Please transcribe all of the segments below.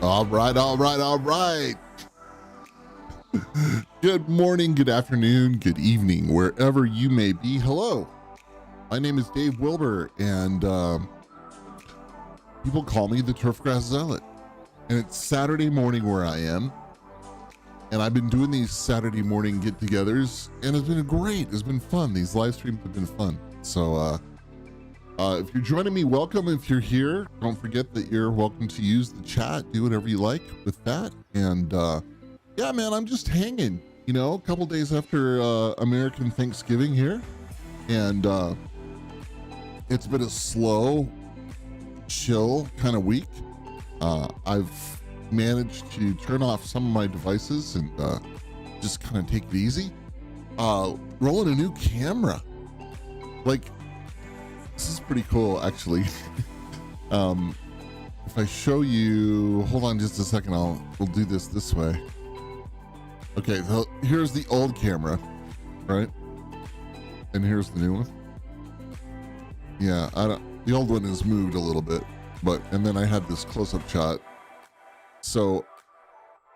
All right, all right, all right. Good morning, good afternoon, good evening, wherever you may be. Hello, my name is Dave Wilber, and people call me the Turfgrass Zealot. And it's Saturday morning where I am, and I've been doing these Saturday morning get-togethers, and it's been great. It's been fun. These live streams have been fun. So if you're joining me, welcome. If you're here, don't forget that you're welcome to use the chat. Do whatever you like with that. And yeah, man, I'm just hanging, you know, a couple days after American Thanksgiving here. And it's been a slow, chill kind of week. I've managed to turn off some of my devices and just kind of take it easy. Rolling a new camera. Like, this is pretty cool, actually. If I show you, hold on just a second, we'll do this way. Okay, so here's the old camera, right? And here's the new one. Yeah, the old one has moved a little bit, and then I had this close-up shot. So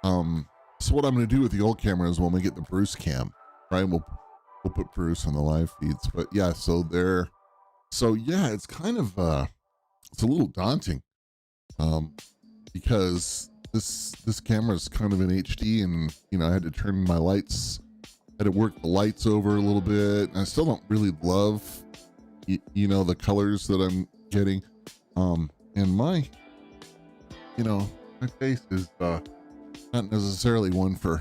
what I'm gonna do with the old camera is when we get the Bruce cam, right? We'll put Bruce on the live feeds, but yeah, so yeah, it's kind of, it's a little daunting, because this camera is kind of in HD, and, you know, I had to turn my lights, had to work the lights over a little bit. And I still don't really love, you know, the colors that I'm getting. And my face is, not necessarily one for,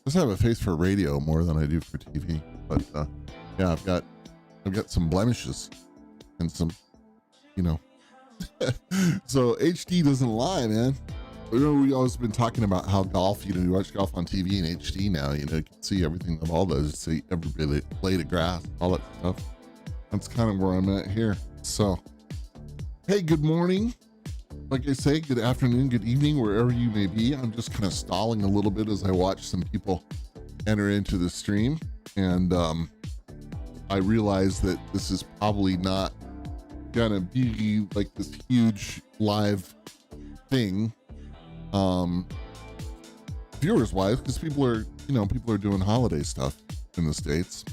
I have a face for radio more than I do for TV, but, yeah, I've got some blemishes. And some, you know, so HD doesn't lie, man. You know, we always been talking about how golf, you know, you watch golf on TV in HD now, you know, you can see everything the ball does, see every blade of grass, all that stuff. That's kind of where I'm at here. So, hey, good morning. Like I say, good afternoon, good evening, wherever you may be. I'm just kind of stalling a little bit as I watch some people enter into the stream. And I realize that this is probably not gonna be like this huge live thing viewers wise, because people are doing holiday stuff in the States,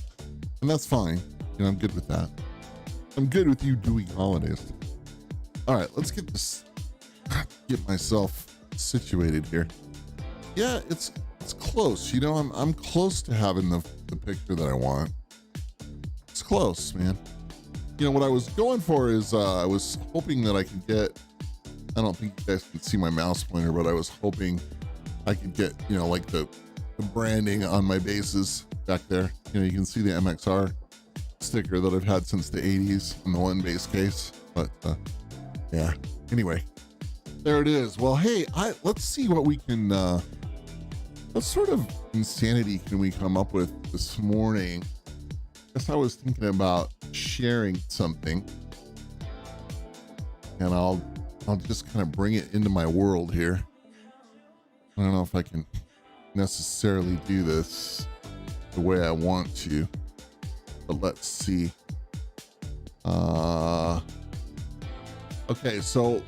and that's fine. You know, I'm good with that. I'm good with you doing holidays. All right, let's get myself situated here. Yeah, it's close, you know. I'm close to having the picture that I want. It's close, man. You know, what I was going for is I was hoping that I could get, I don't think you guys can see my mouse pointer, but I was hoping I could get, you know, like the branding on my bases back there. You know, you can see the MXR sticker that I've had since the 80s on the one base case. But yeah, anyway, there it is. Well, hey, let's see what we can, what sort of insanity can we come up with this morning? I guess I was thinking about sharing something, and I'll just kind of bring it into my world here. I don't know if I can necessarily do this the way I want to, but let's see. Okay, so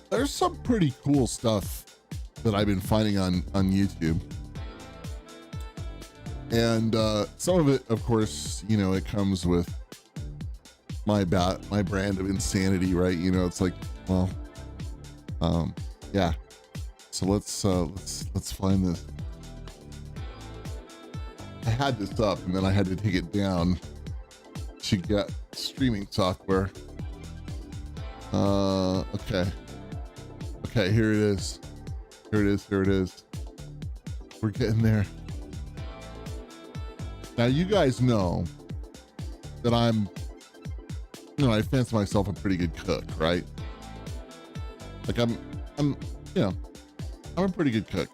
there's some pretty cool stuff that I've been finding on YouTube. And some of it, of course, you know, it comes with my brand of insanity, right? You know, it's like, well, yeah. So let's find this. I had this up, and then I had to take it down to get streaming software. Okay, here it is. Here it is. We're getting there. Now, you guys know that I'm, you know, I fancy myself a pretty good cook, right? Like I'm, you know, I'm a pretty good cook.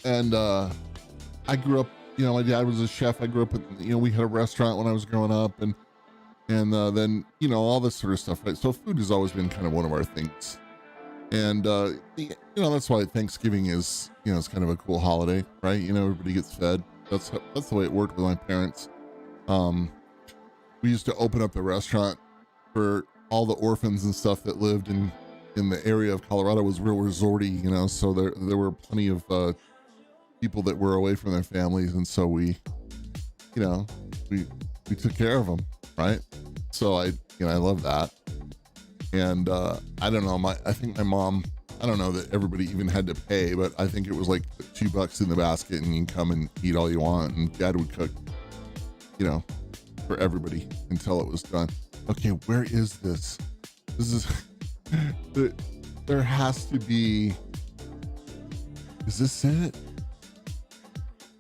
And I grew up, you know, my dad was a chef. I grew up you know, we had a restaurant when I was growing up, and then, you know, all this sort of stuff, right? So food has always been kind of one of our things. And, you know, that's why Thanksgiving is, you know, it's kind of a cool holiday, right? You know, everybody gets fed. That's the way it worked with my parents. We used to open up the restaurant for all the orphans and stuff that lived in in the area of Colorado was real resorty, you know, so there were plenty of people that were away from their families, and so we, you know, we took care of them, right? So I love that. And I don't know, I think my mom, I don't know that everybody even had to pay, but I think it was like $2 in the basket and you can come and eat all you want, and Dad would cook, you know, for everybody until it was done. Okay, where is this? This is there has to be, is this it?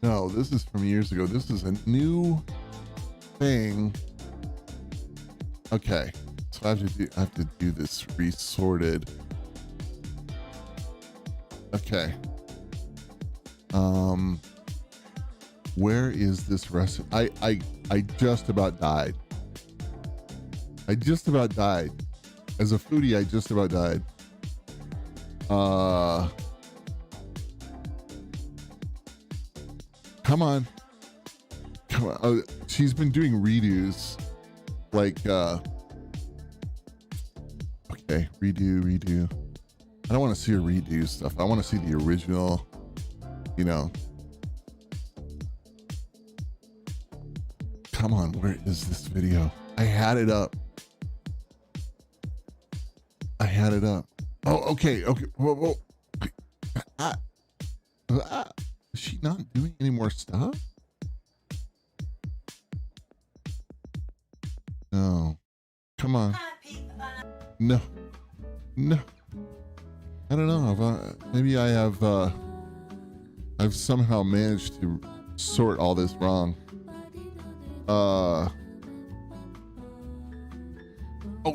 No, this is from years ago. This is a new thing. Okay, so I have to do this resorted. Okay. Where is this recipe? I just about died. I just about died. As a foodie, I just about died. Come on. Come on. Oh, she's been doing redos. Like, okay, redo. I don't want to see her redo stuff. I want to see the original, you know. Come on, where is this video? I had it up. Oh, okay. Whoa. Is she not doing any more stuff? No. Come on. No. I don't know. Maybe I have. I've somehow managed to sort all this wrong. Oh,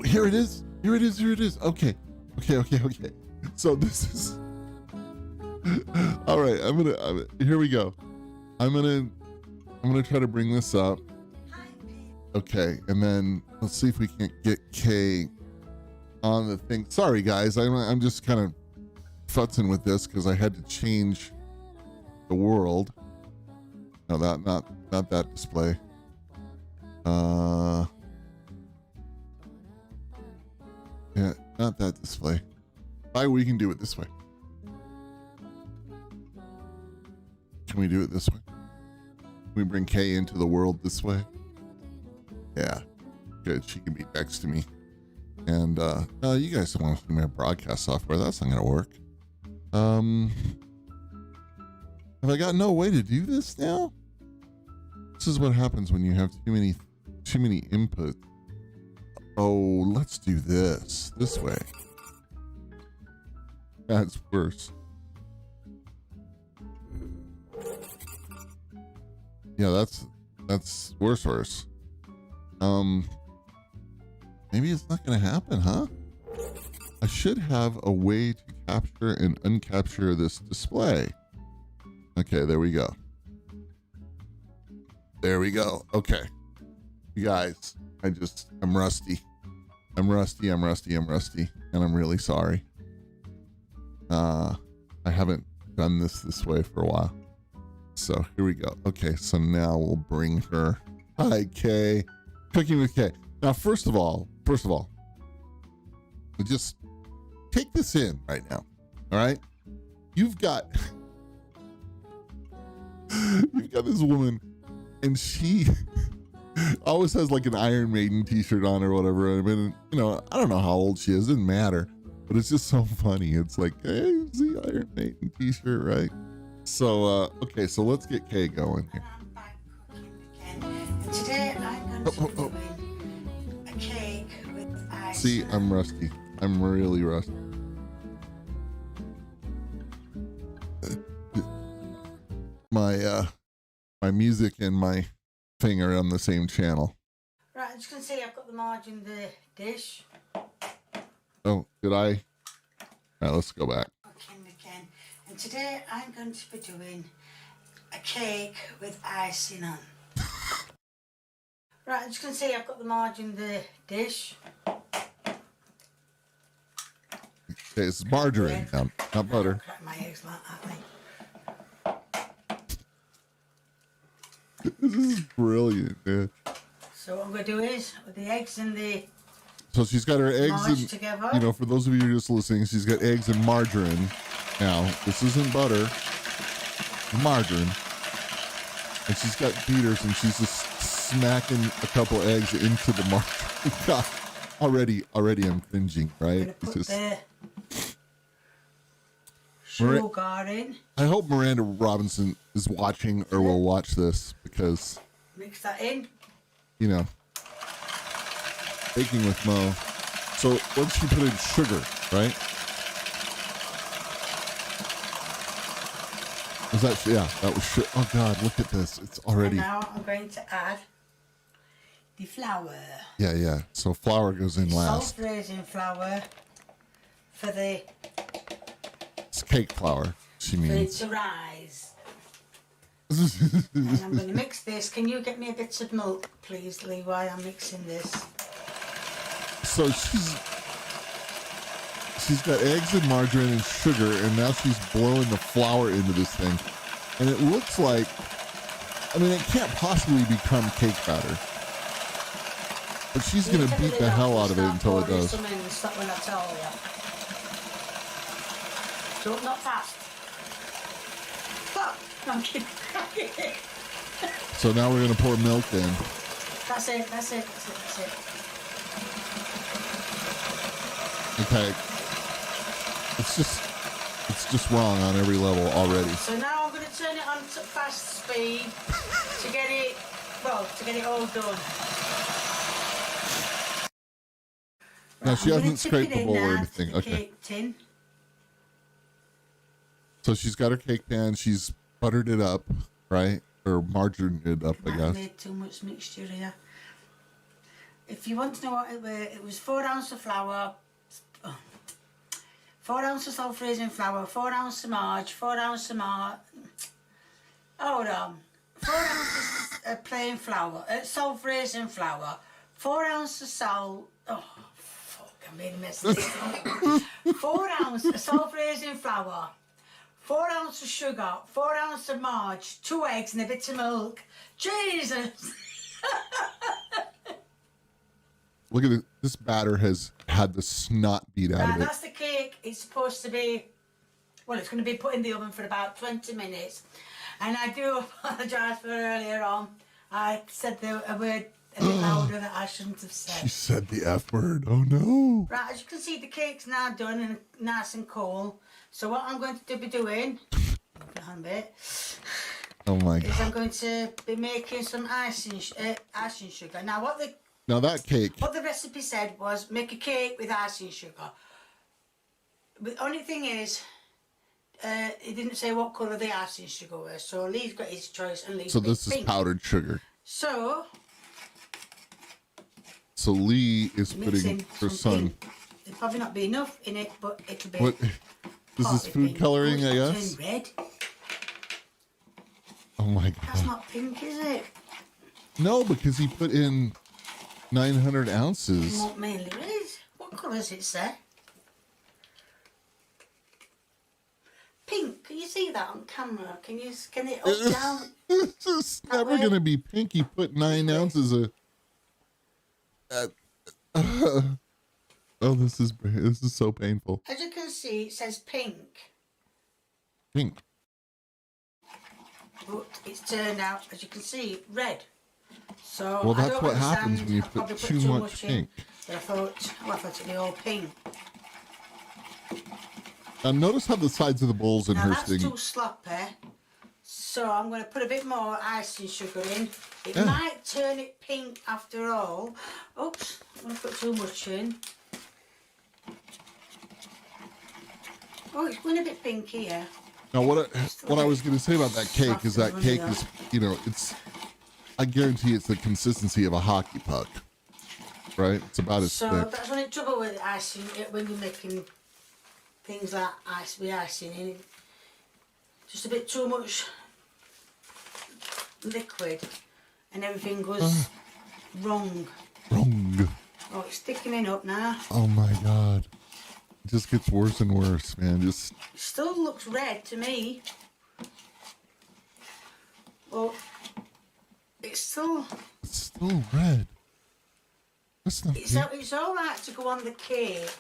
here it is. Okay. So this is. All right. Here we go. I'm gonna try to bring this up. Okay, and then let's see if we can get Kay on the thing. Sorry, guys. I'm just kind of futzing with this because I had to change the world. No, not that display. Yeah, not that display. We can do it this way. Can we do it this way? Can we bring Kay into the world this way? Yeah, good. She can be next to me. And you guys don't want to see my broadcast software. That's not gonna work. Have I got no way to do this now? This is what happens when you have too many inputs. Oh, let's do this way. That's worse. Yeah, that's worse. Maybe it's not gonna happen, huh? I should have a way to capture and uncapture this display. Okay, there we go. Okay. You guys, I'm rusty. And I'm really sorry. I haven't done this way for a while. So here we go. Okay, so now we'll bring her. Hi, Kay. Cooking with Kay. Now, first of all, just take this in right now. All right? You've got this woman, and she always has like an Iron Maiden t-shirt on or whatever. I mean, you know, I don't know how old she is. It doesn't matter. But it's just so funny. It's like, hey, it's the Iron Maiden t-shirt, right? So, okay, so let's get Kay going here. And today I'm going to be doing a cake with ice. See, I'm rusty. I'm really rusty. My music and my thing are on the same channel. Right, I'm just going to say I've got the margin in the dish. Oh, did I? All right, let's go back. Cooking again. And today I'm going to be doing a cake with icing on. Right, I'm just going to say I've got the margin in the dish. Okay, it's margarine, not butter. Crack my eggs like that, mate. This is brilliant, man. So what I'm going to do is, with the eggs in the So she's got her eggs Marge and, together. you know, for those of you who are just listening, she's got eggs and margarine. Now, this isn't butter, margarine. And she's got beaters and she's just smacking a couple eggs into the margarine. God, already I'm cringing, right? I'm gonna put It's just, the sugar in. I hope Miranda Robinson is watching or will watch this because, Mix that in. you know, baking with Mo. So once she put in sugar, right? Was that, yeah, that was sugar. Oh God, look at this. It's already. And now I'm going to add the flour. Yeah. So flour goes in last. Self-raising flour for the It's cake flour, she for it means. to rise. And I'm going to mix this. Can you get me a bit of milk, please, Lee, while I'm mixing this? So she's got eggs and margarine and sugar, and now she's blowing the flour into this thing. And it looks like, I mean, it can't possibly become cake batter. But she's going to beat the hell out of it until it does. Stop when I tell you. Don't, not fast. Stop. I'm kidding. So now we're going to pour milk in. That's it. Okay. It's just wrong on every level already. So now I'm going to turn it on to fast speed to get it all done. Now she hasn't scraped the bowl or now anything. to the Okay. cake tin. So she's got her cake pan. She's buttered it up, right? Or margarined it up, I Might have guess. made too much mixture here. If you want to know what it was 4 ounces of flour, 4 ounces of self-raising flour, 4 ounces of marge, 4 ounces of hold on. 4 ounces of plain flour, self-raising flour, 4 ounces of salt. Oh, fuck, I made a mess of this. 4 ounces of self-raising flour, 4 ounces of sugar, 4 ounces of marge, 2 eggs and a bit of milk. Jesus! Look at it. This batter has had the snot beat out Right, of it. that's the cake. It's supposed to be, well, it's going to be put in the oven for about 20 minutes. And I do apologise for earlier on. I said a word a bit louder that I shouldn't have She said. said the F word. Oh no. Right, as you can see, the cake's now done and nice and cold. So what I'm going to be doing, a bit, Oh my is I'm God. going to be making some icing sugar. Now Now that cake. what the recipe said was make a cake with icing sugar. But the only thing is, it didn't say what colour the icing sugar was. So Lee's got his choice and Lee's So this is pink. powdered sugar. So So Lee is putting mixing her some son. pink. There'll probably not be enough in it, but it'll be. What? This is partly food pink. coloring, Oh, I it's guess. not turned red. Oh my That's God. not pink, is it? No, because he put in 900 ounces. Not mainly red. What colour does it say? Pink. Can you see that on camera? Can it up down? It's never way. going to be pink. He put 9 ounces of. Oh, this is so painful. As you can see, it says pink, Pink. but it's turned out, as you can see, red. So Well, I that's don't what happens understand. when you I put probably too much pink. in. But I thought it'd be all pink. Now, notice how the sides of the bowls in Now her that's thing. too sloppy. So I'm going to put a bit more icing sugar in. It Yeah. might turn it pink after all. Oops, I'm going to put too much in. Oh, it's going a bit pink here. Now, what I was going to say about that cake is that cake is, you know, I guarantee it's the consistency of a hockey puck, right? It's about as So thick. that's when it's trouble with icing, when you're making things like icing in. Just a bit too much liquid and everything goes wrong. Wrong. Oh, it's thickening up now. Oh my God. It just gets worse and worse, man. Just It still looks red to me. Well, it's still red. That's not It's all right to go on the cake,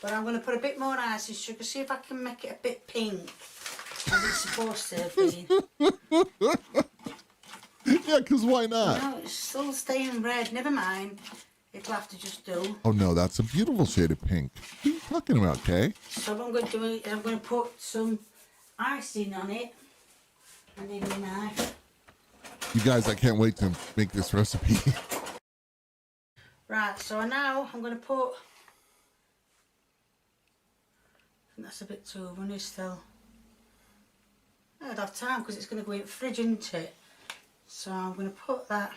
but I'm going to put a bit more ice and sugar, see if I can make it a bit pink, as it's supposed to be. Yeah, because why not? No, it's still staying red. Never mind. It'll have to just do. Oh, no, that's a beautiful shade of pink. What are you talking about, Kay? So what I'm going to do is I'm going to put some icing on it. I need a knife. You guys, I can't wait to make this recipe. Right, so now I'm going to put... I think that's a bit too runny still. I don't have time because it's going to go in the fridge, isn't it? So I'm going to put that...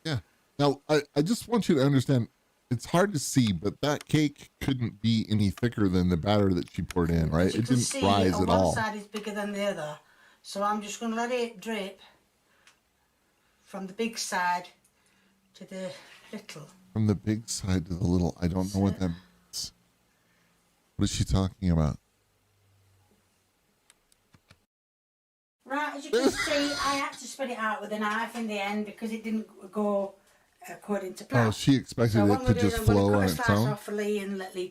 Yeah. Now, I just want you to understand, it's hard to see, but that cake couldn't be any thicker than the batter that she poured in, right? It didn't rise at all. One side is bigger than the other. So I'm just going to let it drip from the big side to the little. From the big side to the little. I don't know what that means. What is she talking about? Right, as you can see, I had to spread it out with a knife in the end because it didn't go according to plan. Oh, she expected it to just flow on its own? I'm going to cut a slice off for Lee and let Lee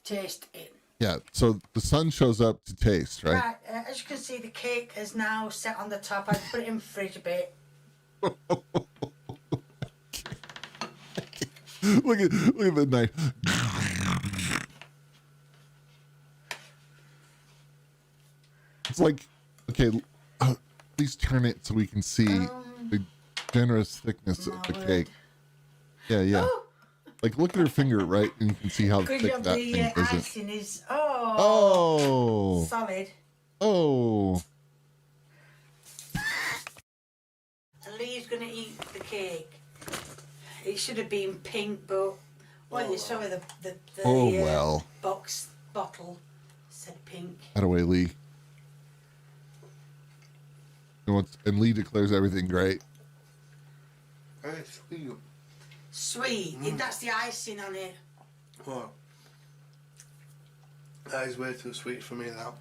taste it. Yeah, so the sun shows up to taste, right? Right, as you can see, the cake is now set on the top. I put it in the fridge a bit. Look at the knife. It's like, okay, please turn it so we can see the generous thickness of the cake. Yeah. Oh. Like, look at her finger, right? And you can see how thick that thing is. Icing is, solid. Oh. Lee's going to eat the cake. It should have been pink, but you saw the box bottle said pink. That away, Lee. And Lee declares everything great. Very sweet. Sweet. That's the icing on it. Oh, that is way too sweet for me now.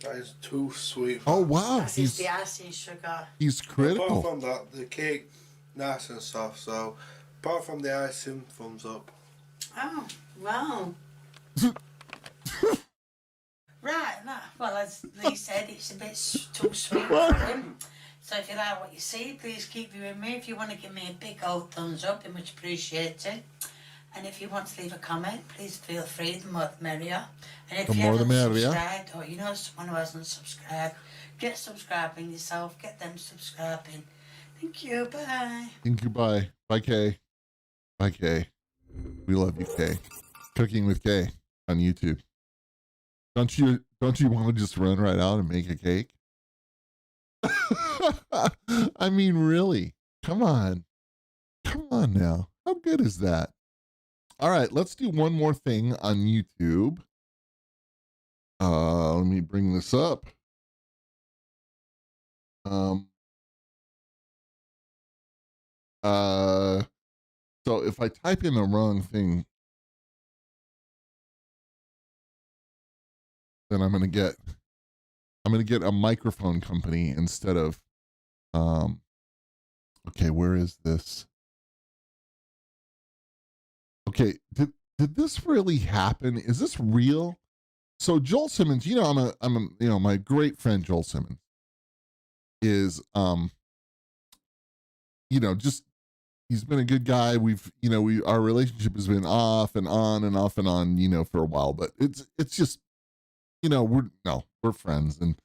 That is too sweet. Oh wow! That's the icing sugar. He's critical. Apart from that, the cake nice and soft. So, apart from the icing, thumbs up. Oh wow! Right. Well, as Lee said, it's a bit too sweet for him. So if you like what you see, please keep viewing me. If you want to give me a big old thumbs up, it'd much appreciated. And if you want to leave a comment, please feel free. The more the merrier. And if you haven't subscribed, or you know someone who hasn't subscribed, get subscribing yourself. Get them subscribing. Thank you. Bye. Thank you. Bye. Bye, Kay. Bye, Kay. We love you, Kay. Cooking with Kay on YouTube. Don't you want to just run right out and make a cake? I mean, really? Come on now. How good is that? All right, let's do one more thing on YouTube. Let me bring this up. So if I type in the wrong thing, then I'm gonna get a microphone company instead of okay, where is this? Okay, did this really happen? Is this real? So Joel Simmons, you know, I'm a you know, my great friend Joel Simmons is you know, just he's been a good guy. Our relationship has been off and on and off and on, you know, for a while, but it's just, you know, we're friends and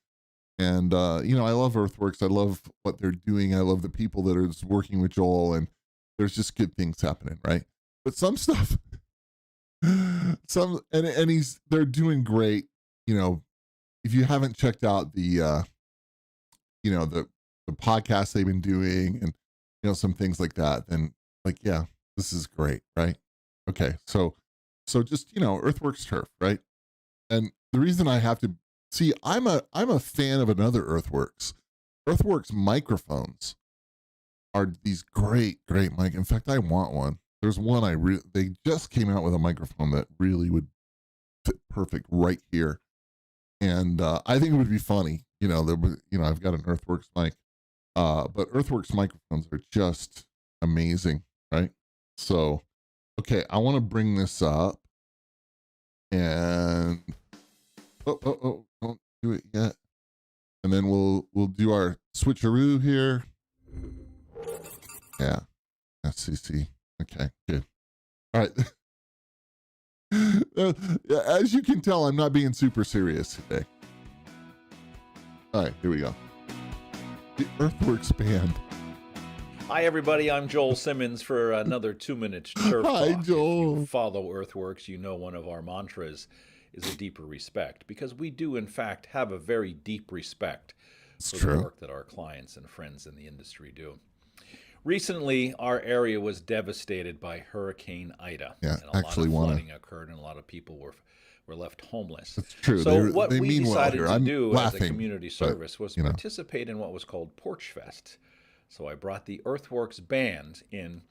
you know, I love Earthworks. I love what they're doing. I love the people that are working with Joel, and there's just good things happening, right? But some stuff, they're doing great. You know, if you haven't checked out the, you know, the podcast they've been doing and, you know, some things like that, then like, yeah, this is great, right? Okay. So just, you know, Earthworks Turf, right? And the reason I have to see, I'm a fan of another Earthworks. Earthworks microphones are these great mic. In fact, I want one. There's one they just came out with a microphone that really would fit perfect right here. And I think it would be funny, you know, I've got an Earthworks mic. But Earthworks microphones are just amazing, right? So, okay, I want to bring this up, and don't do it yet. And then we'll do our switcheroo here. Yeah, SCC. Okay, good. All right. As you can tell, I'm not being super serious today. All right, here we go. The Earthworks Band. Hi, everybody. I'm Joel Simmons for another 2-minute turf Hi, talk. Joel. If you follow Earthworks, you know one of our mantras is a deeper respect, because we do, in fact, have a very deep respect for the work that our clients and friends in the industry do. Recently, our area was devastated by Hurricane Ida. Yeah, and a lot of flooding occurred, and a lot of people were left homeless. That's true. So what we decided to I'm do laughing, as a community service was participate in what was called Porch Fest. So I brought the Earthworks Band in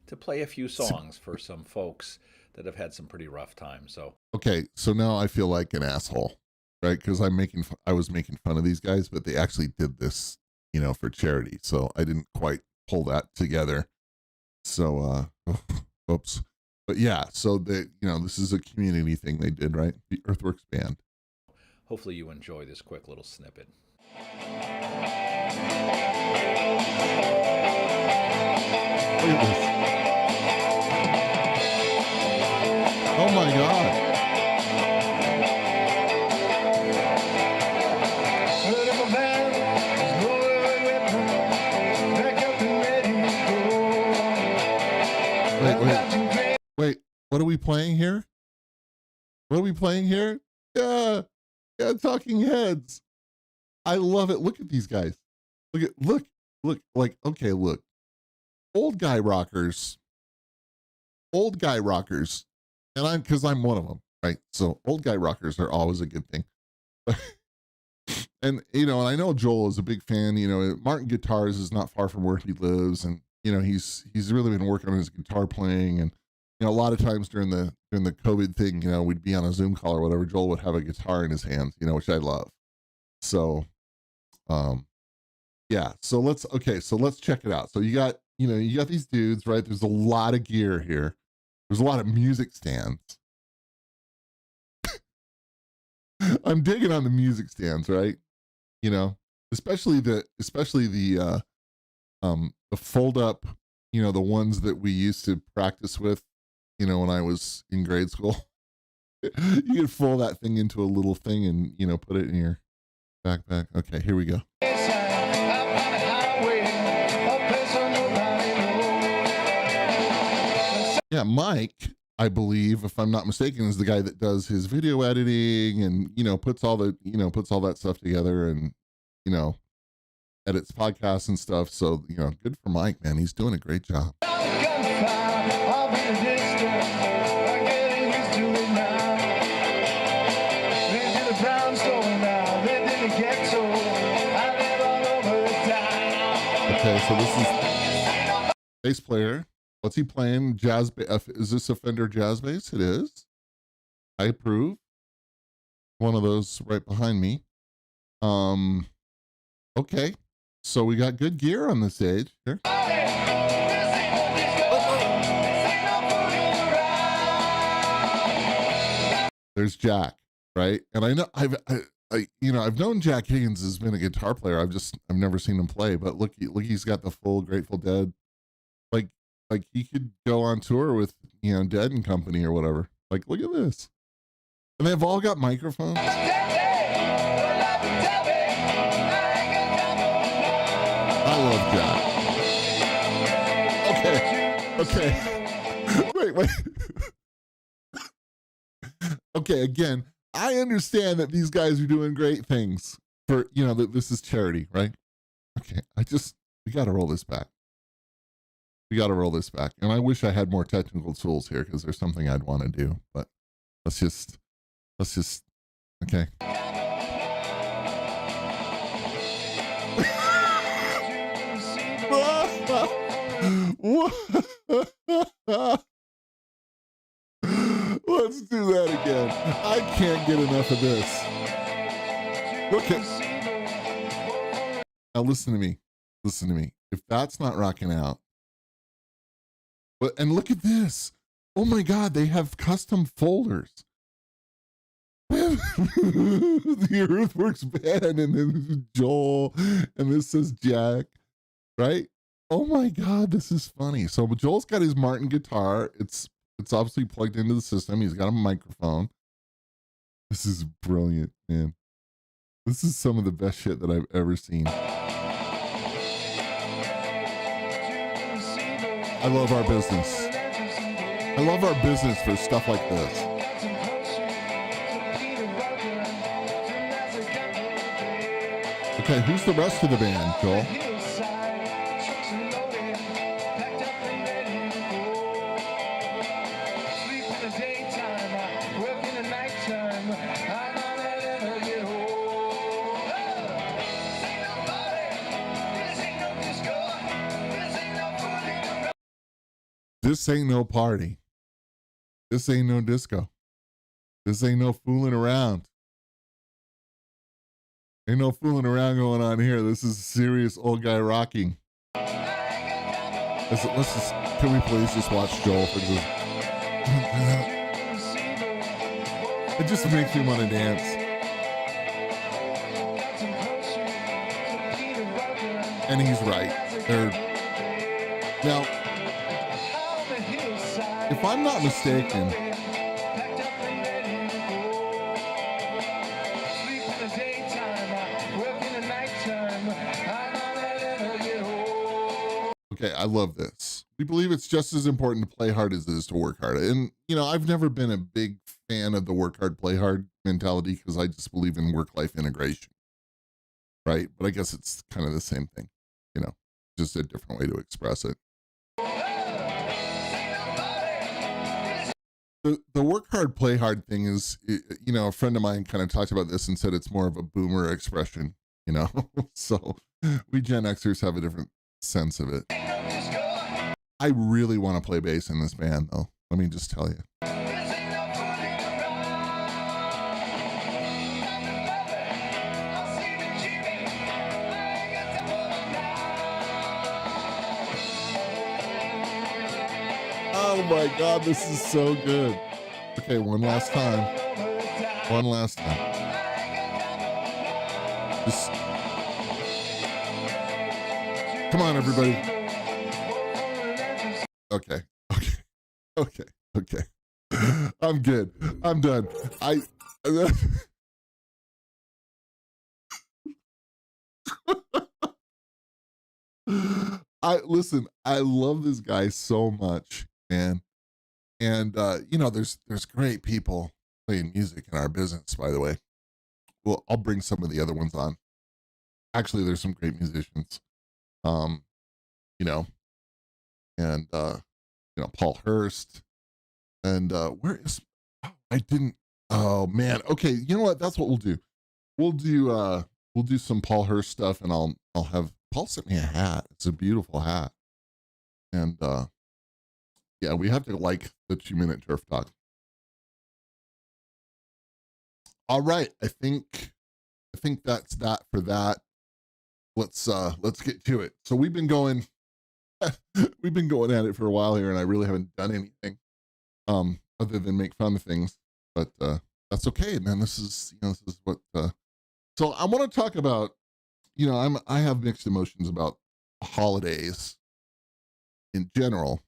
to play a few songs for some folks that have had some pretty rough times. So okay, so now I feel like an asshole, right? Because I was making fun of these guys, but they actually did this, for charity. So I didn't quite pull that together. So oops. But yeah, so this is a community thing they did, right? The Earthworks Band. Hopefully you enjoy this quick little snippet. Look at this. Oh my God. Wait, what are we playing here? Yeah, Talking Heads. I love it. Look at these guys. Look, okay, look. Old guy rockers. And because I'm one of them, right? So old guy rockers are always a good thing. And I know Joel is a big fan. Martin Guitars is not far from where he lives, and he's really been working on his guitar playing. And a lot of times during the COVID thing, we'd be on a Zoom call or whatever. Joel would have a guitar in his hands, which I love. So, yeah. So let's check it out. So you got these dudes, right? There's a lot of gear here. There's a lot of music stands. I'm digging on the music stands, right? Especially the fold up, the ones that we used to practice with, when I was in grade school. You could fold that thing into a little thing and, put it in your backpack. Okay, here we go. Yeah, Mike, I believe, if I'm not mistaken, is the guy that does his video editing and, puts all that stuff together and, edits podcasts and stuff. So, good for Mike, man. He's doing a great job. Okay, so this is bass player. What's he playing? Jazz. Is this a Fender jazz bass? It is. I approve. One of those right behind me. Okay. So we got good gear on this stage here. There's Jack, right? And I know I've known Jack Higgins has been a guitar player. I've never seen him play, but look, he's got the full Grateful Dead. Like he could go on tour with, Dead and Company or whatever. Like, look at this. And they've all got microphones. I love Jack. Okay. Wait. Okay, again, I understand that these guys are doing great things for, that this is charity, right? Okay, we got to roll this back. And I wish I had more technical tools here because there's something I'd want to do, but let's just, okay. Let's do that again. I can't get enough of this. Okay. Now listen to me. If that's not rocking out, And look at this. Oh my God, they have custom folders. The Earthworks band, and then Joel, and this says Jack, right? Oh my God, this is funny. So Joel's got his Martin guitar. It's obviously plugged into the system. He's got a microphone. This is brilliant, man. This is some of the best shit that I've ever seen. I love our business. I love our business for stuff like this. Okay, who's the rest of the band, Joel? This ain't no party. This ain't no disco. This ain't no fooling around. Ain't no fooling around going on here. This is serious old guy rocking. Let's just, can we please just watch Joel for just, it just makes me want to dance. And he's right. Now, if I'm not mistaken, okay, I love this. We believe it's just as important to play hard as it is to work hard. And, you know, I've never been a big fan of the work hard, play hard mentality because I just believe in work-life integration, right? But I guess it's kind of the same thing, you know, just a different way to express it. The work hard, play hard thing is, you know, a friend of mine kind of talked about this and said it's more of a boomer expression, you know? So we Gen Xers have a different sense of it. I really want to play bass in this band, though. Let me just tell you. Oh my God, this is so good. Okay, one last time. One last time. Just come on, everybody. Okay. I'm good. I'm done. Listen, I love this guy so much, man. And you know, there's great people playing music in our business, by the way. Well, I'll bring some of the other ones on. Actually, there's some great musicians. You know, and you know, Paul Hurst, and where is, oh man, okay, you know what, that's what we'll do. We'll do some Paul Hurst stuff, and I'll have Paul sent me a hat. It's a beautiful hat. And yeah, we have to like the 2-minute turf talk. All right, I think that's that for that. Let's get to it. So we've been going at it for a while here, and I really haven't done anything other than make fun of things, but that's okay, man. This is what so I want to talk about. You know, I have mixed emotions about holidays in general,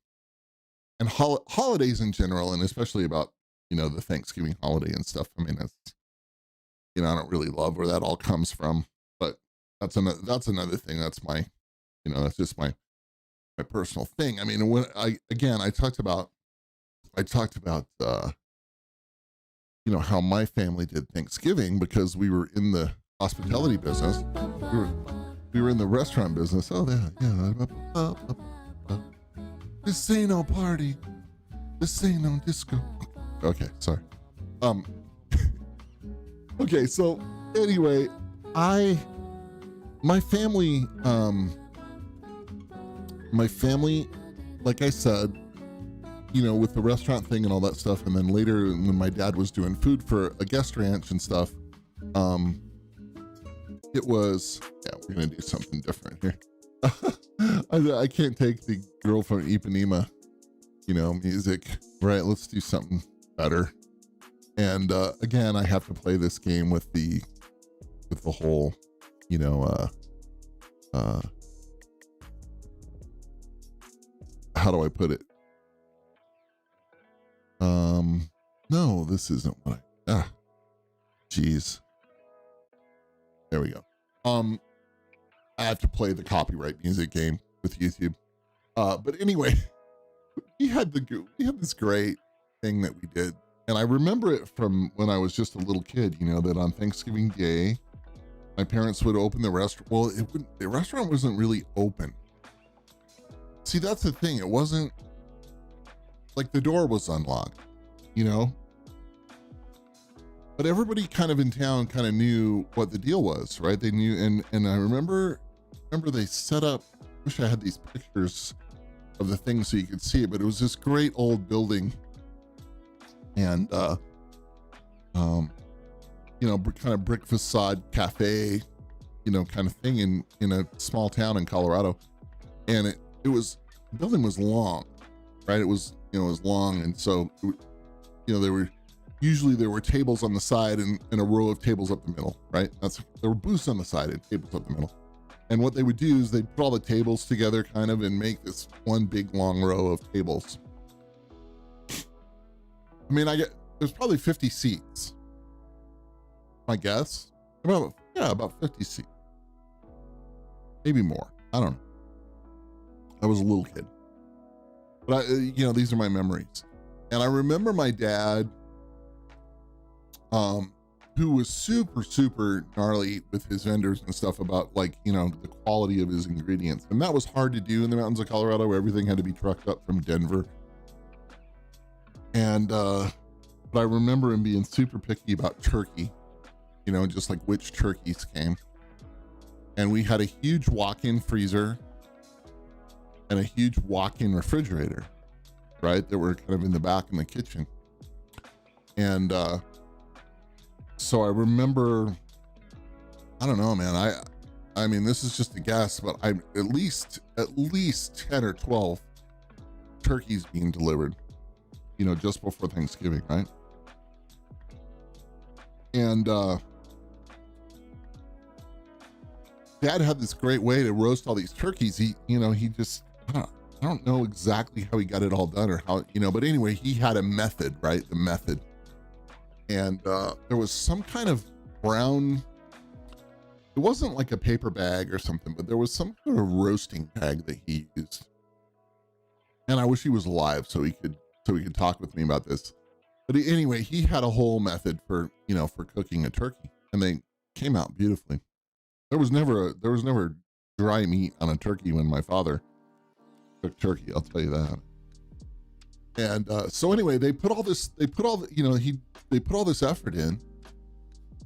and holidays in general, and especially about, you know, the Thanksgiving holiday and stuff. I mean, that's, you know, I don't really love where that all comes from, but that's another thing. That's my, you know, that's just my personal thing. I mean, when I talked about you know, how my family did Thanksgiving, because we were in the hospitality business. We were in the restaurant business. Oh, yeah. This ain't no party. This ain't no disco. Okay, sorry. Okay, so anyway, my family, like I said, you know, with the restaurant thing and all that stuff, and then later when my dad was doing food for a guest ranch and stuff, it was, yeah, we're gonna do something different here. I can't take the girl from Ipanema music, right? Let's do something better. And again, I have to play this game with the whole, how do I put it? No, this isn't what geez. There we go. I have to play the copyright music game with YouTube. But anyway, we had this great thing that we did. And I remember it from when I was just a little kid, that on Thanksgiving Day, my parents would open the restaurant. Well, the restaurant wasn't really open. See, that's the thing. It wasn't like the door was unlocked, but everybody kind of in town kind of knew what the deal was, right? They knew. And I remember they set up, wish I had these pictures of the thing so you could see it, but it was this great old building and, kind of brick facade cafe, kind of thing in a small town in Colorado. And the building was long, right? It was long. And so, there were tables on the side and a row of tables up the middle, right? There were booths on the side and tables up the middle. And what they would do is they'd put all the tables together kind of and make this one big long row of tables. I mean, there's probably 50 seats. My guess, about 50 seats, maybe more. I don't know. I was a little kid, but these are my memories. And I remember my dad, who was super, super gnarly with his vendors and stuff about the quality of his ingredients. And that was hard to do in the mountains of Colorado where everything had to be trucked up from Denver. And, but I remember him being super picky about turkey, just like which turkeys came. And we had a huge walk-in freezer and a huge walk-in refrigerator, right? That were kind of in the back in the kitchen. And, so I remember, I don't know, man. I mean, this is just a guess, but I'm at least 10 or 12 turkeys being delivered, just before Thanksgiving, right? And Dad had this great way to roast all these turkeys. He just, I don't know exactly how he got it all done or how, but anyway, he had a method, right? The method. And there was some kind of brown, it wasn't like a paper bag or something, but there was some kind of roasting bag that he used. And I wish he was alive so he could talk with me about this. But anyway, he had a whole method for cooking a turkey, and they came out beautifully. There was never dry meat on a turkey when my father cooked turkey, I'll tell you that. And so anyway, they put all this effort in,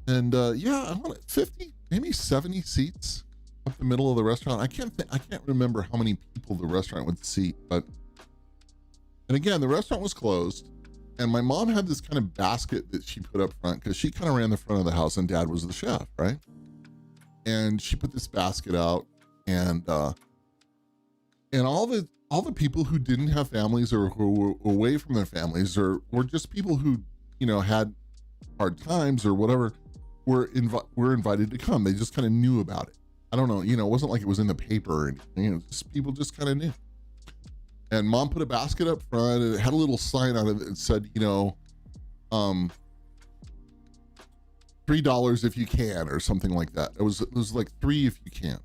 and I want 50, maybe 70 seats up the middle of the restaurant. I can't remember how many people the restaurant would seat, and again, the restaurant was closed, and my mom had this kind of basket that she put up front because she kind of ran the front of the house, and Dad was the chef, right? And she put this basket out, and all the people who didn't have families or who were away from their families or were just people who, had hard times or whatever, were invited to come. They just kind of knew about it. I don't know, it wasn't like it was in the paper or anything, people just kind of knew. And Mom put a basket up front and it had a little sign on it that said, $3 if you can, or something like that. It was like 3 if you can,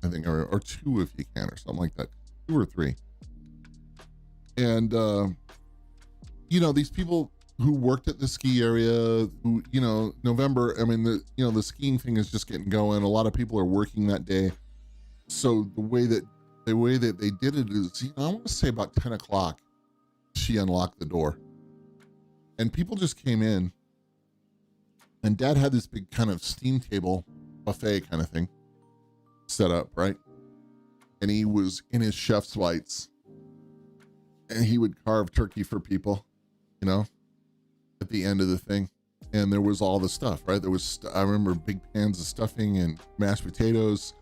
I think, or 2 if you can, or something like that. 2 or 3. And these people who worked at the ski area, who November, I mean, the skiing thing is just getting going. A lot of people are working that day, so the way that they did it is, I want to say about 10 o'clock she unlocked the door and people just came in, and Dad had this big kind of steam table buffet kind of thing set up, right? And he was in his chef's whites, and he would carve turkey for people, at the end of the thing. And there was all the stuff, right? There was, I remember big pans of stuffing and mashed potatoes,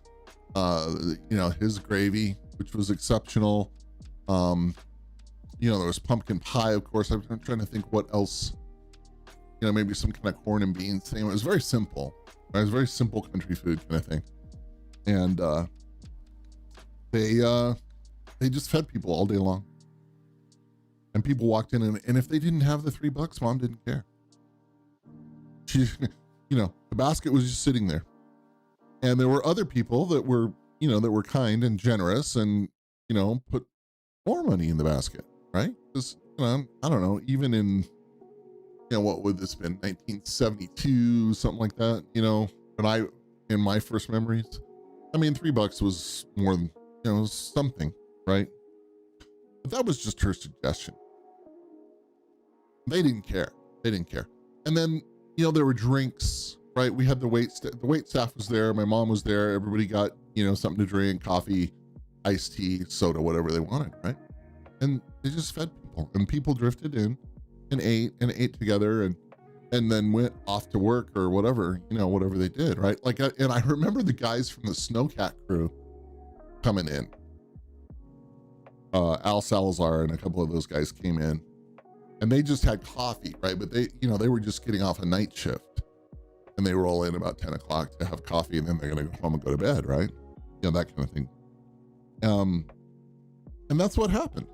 his gravy, which was exceptional. there was pumpkin pie, of course. I'm trying to think what else, maybe some kind of corn and beans thing. It was very simple. Right? It was very simple country food kind of thing. And they just fed people all day long. And people walked in, and if they didn't have the $3, mom didn't care. She, the basket was just sitting there. And there were other people that were, that were kind and generous and, put more money in the basket, right? Because, I don't know, even in, what would this have been, 1972, something like that, in my first memories. I mean, $3 was more than, was something, right? But that was just her suggestion. They didn't care. And then, there were drinks, right? We had the wait staff was there. My mom was there. Everybody got, something to drink, coffee, iced tea, soda, whatever they wanted, right? And they just fed people, and people drifted in and ate together and then went off to work or whatever, whatever they did, right? And I remember the guys from the Snowcat crew coming in. Al Salazar and a couple of those guys came in, and they just had coffee, right? But they were just getting off a night shift, and they roll in about 10 o'clock to have coffee, and then they're going to go home and go to bed, right? That kind of thing. And that's what happened.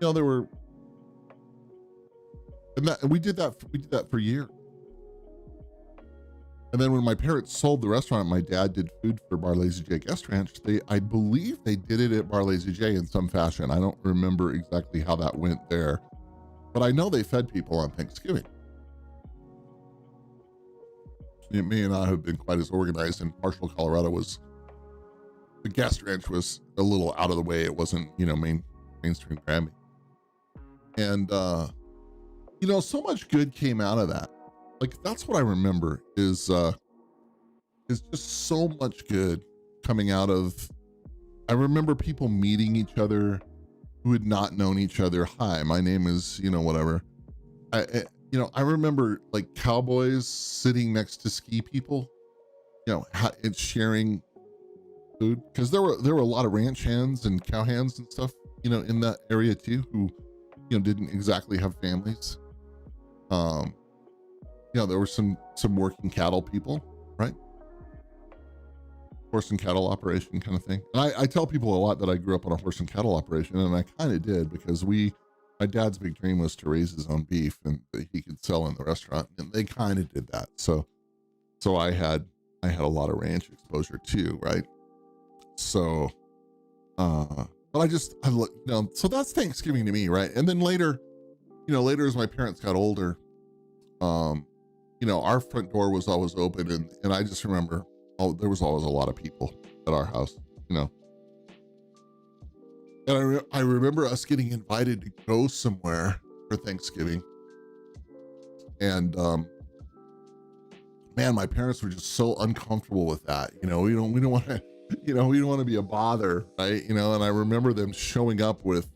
There were, and we did that for years. And then when my parents sold the restaurant, my dad did food for Bar Lazy J Guest Ranch. I believe they did it at Bar Lazy J in some fashion. I don't remember exactly how that went there, but I know they fed people on Thanksgiving. It may not have been quite as organized. In Marshall, Colorado, the guest ranch was a little out of the way. It wasn't, mainstream Grammy. And, so much good came out of that. Like, that's what I remember is just so much good coming out of, I remember people meeting each other who had not known each other. Hi, my name is, whatever. I remember like cowboys sitting next to ski people, and sharing food. Cause there were a lot of ranch hands and cow hands and stuff, in that area too, who, didn't exactly have families. There were some working cattle people, right? Horse and cattle operation kind of thing. And I tell people a lot that I grew up on a horse and cattle operation, and I kind of did, because my dad's big dream was to raise his own beef and that he could sell in the restaurant, and they kind of did that. So I had a lot of ranch exposure too, right? So, but I look, so that's Thanksgiving to me, right? And then later as my parents got older, our front door was always open, and I just remember, there was always a lot of people at our house, and I remember us getting invited to go somewhere for Thanksgiving, and man, my parents were just so uncomfortable with that. We don't want to, we don't want to be a bother, right? And I remember them showing up with,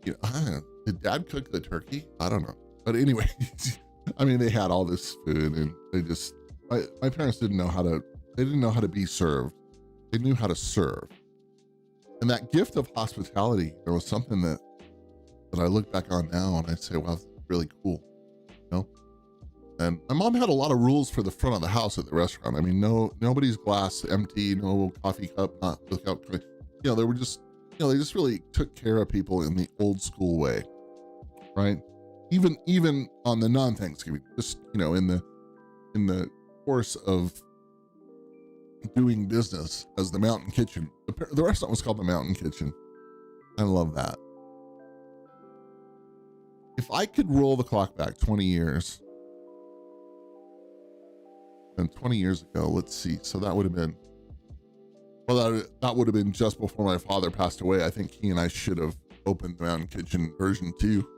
did Dad cook the turkey? I don't know, but anyway. I mean, they had all this food, and they just, my parents didn't know how to be served. They knew how to serve. And that gift of hospitality, there was something that I look back on now and I say, wow, that's really cool. And my mom had a lot of rules for the front of the house at the restaurant. I mean, nobody's glass empty, no coffee cup, not without, they were just, they just really took care of people in the old school way, right? Even on the non-Thanksgiving, just, in the course of doing business as the Mountain Kitchen. The restaurant was called the Mountain Kitchen. I love that. If I could roll the clock back 20 years, and 20 years ago, let's see. So that would have been, that would have been just before my father passed away. I think he and I should have opened the Mountain Kitchen version 2.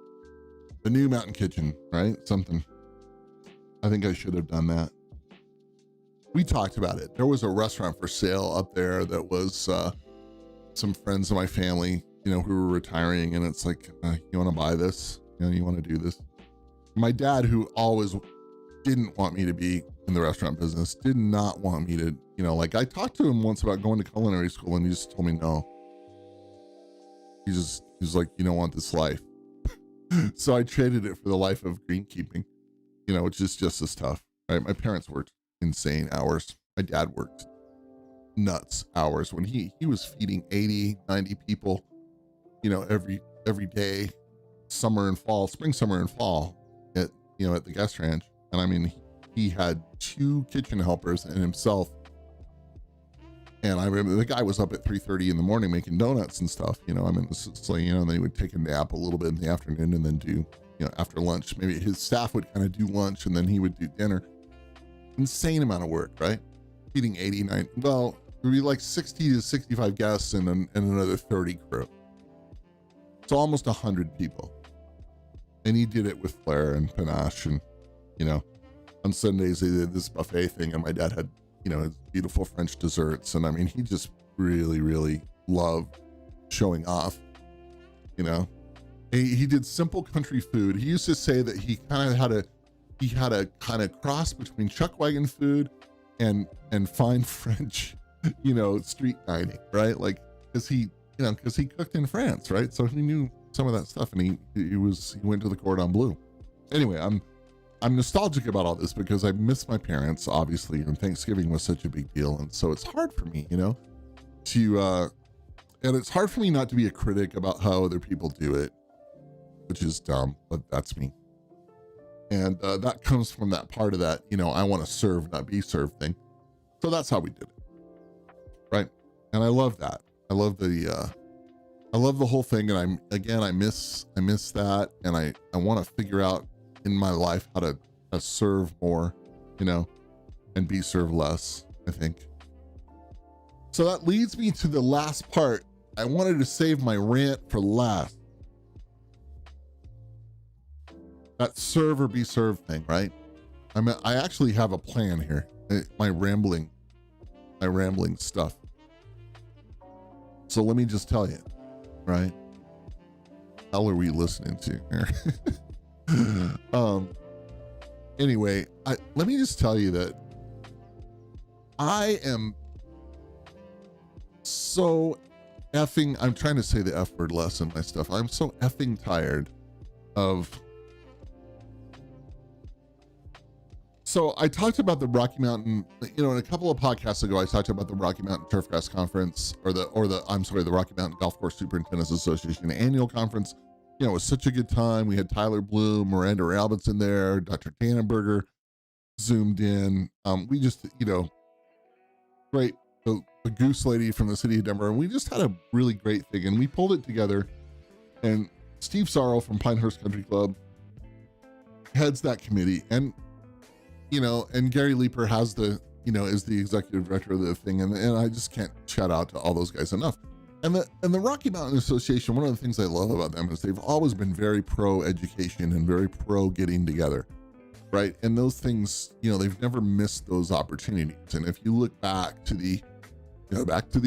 The new Mountain Kitchen, right? Something. I think I should have done that. We talked about it. There was a restaurant for sale up there that was some friends of my family, who were retiring, and it's like, you want to buy this? You want to do this? My dad, who always didn't want me to be in the restaurant business, did not want me to, I talked to him once about going to culinary school, and he just told me no. He He's like, you don't want this life. So I traded it for the life of greenkeeping, which is just as tough, right? My parents worked insane hours. My dad worked nuts hours when he was feeding 80, 90 people, every day, summer and fall, spring, summer and fall at the guest ranch. And I mean, he had 2 kitchen helpers and himself. And I remember the guy was up at 3:30 in the morning making donuts and stuff, and then he would take a nap a little bit in the afternoon and then do, after lunch, maybe his staff would kind of do lunch and then he would do dinner. Insane amount of work, right? Feeding 89, well, it would be like 60 to 65 guests and another 30 crew. So almost 100 people. And he did it with flair and panache. And, on Sundays they did this buffet thing and my dad had, his beautiful French desserts. And I mean, he just really, really loved showing off, He did simple country food. He used to say that he kind of had a kind of cross between chuck wagon food and fine French, street dining, right? Like, cause he cooked in France, right? So he knew some of that stuff and he went to the Cordon Bleu. Anyway, I'm nostalgic about all this because I miss my parents, obviously, and Thanksgiving was such a big deal. And so it's hard for me, and it's hard for me not to be a critic about how other people do it, which is dumb, but that's me. And that comes from that part of that, I want to serve, not be served thing. So that's how we did it. Right. And I love that. I love the whole thing. And I miss that. And I want to figure out in my life how to serve more, and be served less, I think. So that leads me to the last part. I wanted to save my rant for last. That serve or be served thing, right? I actually have a plan here. My rambling stuff. So let me just tell you, right? Hell are we listening to here? Anyway, let me just tell you that I am so effing, I'm trying to say the F word less in my stuff. I'm so effing tired of. So I talked about the Rocky Mountain, in a couple of podcasts ago, I talked about the Rocky Mountain Turfgrass Conference the Rocky Mountain Golf Course Superintendents Association annual conference. It was such a good time. We had Tyler Bloom, Miranda Albitson there, Dr. Tannenberger zoomed in. We just, great, the goose lady from the city of Denver. And we just had a really great thing and we pulled it together. And Steve Sorrell from Pinehurst Country Club heads that committee. And, and Gary Leeper has is the executive director of the thing. And I just can't shout out to all those guys enough. And the Rocky Mountain Association, one of the things I love about them is they've always been very pro education and very pro getting together, right? And those things, they've never missed those opportunities. And if you look back to the